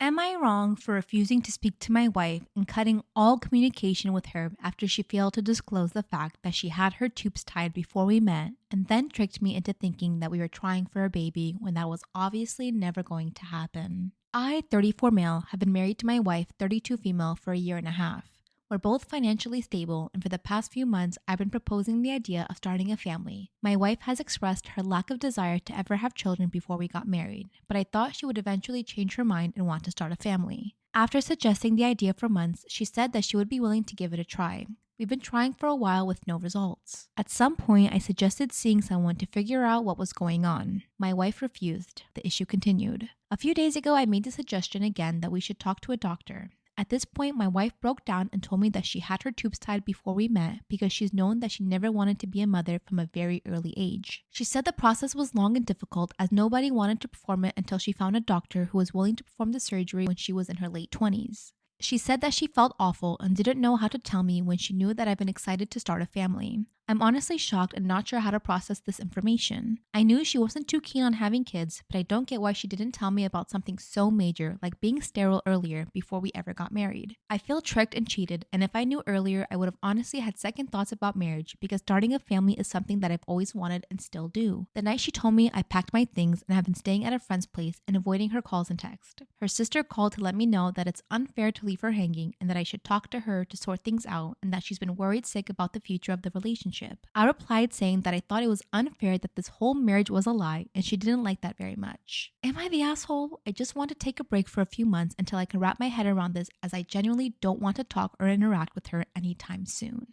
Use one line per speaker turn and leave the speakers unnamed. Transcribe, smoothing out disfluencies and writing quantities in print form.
Am I wrong for refusing to speak to my wife and cutting all communication with her after she failed to disclose the fact that she had her tubes tied before we met and then tricked me into thinking that we were trying for a baby when that was obviously never going to happen? I, 34 male, have been married to my wife, 32 female, for a year and a half. We're both financially stable, and for the past few months, I've been proposing the idea of starting a family. My wife has expressed her lack of desire to ever have children before we got married, but I thought she would eventually change her mind and want to start a family. After suggesting the idea for months, she said that she would be willing to give it a try. We've been trying for a while with no results. At some point, I suggested seeing someone to figure out what was going on. My wife refused. The issue continued. A few days ago, I made the suggestion again that we should talk to a doctor. At this point, my wife broke down and told me that she had her tubes tied before we met because she's known that she never wanted to be a mother from a very early age. She said the process was long and difficult as nobody wanted to perform it until she found a doctor who was willing to perform the surgery when she was in her late 20s. She said that she felt awful and didn't know how to tell me when she knew that I've been excited to start a family. I'm honestly shocked and not sure how to process this information. I knew she wasn't too keen on having kids, but I don't get why she didn't tell me about something so major like being sterile earlier before we ever got married. I feel tricked and cheated, and if I knew earlier, I would have honestly had second thoughts about marriage because starting a family is something that I've always wanted and still do. The night she told me, I packed my things and have been staying at a friend's place and avoiding her calls and text. Her sister called to let me know that it's unfair to leave her hanging and that I should talk to her to sort things out and that she's been worried sick about the future of the relationship. I replied saying that I thought it was unfair that this whole marriage was a lie and she didn't like that very much. Am I the asshole? I just want to take a break for a few months until I can wrap my head around this as I genuinely don't want to talk or interact with her anytime soon.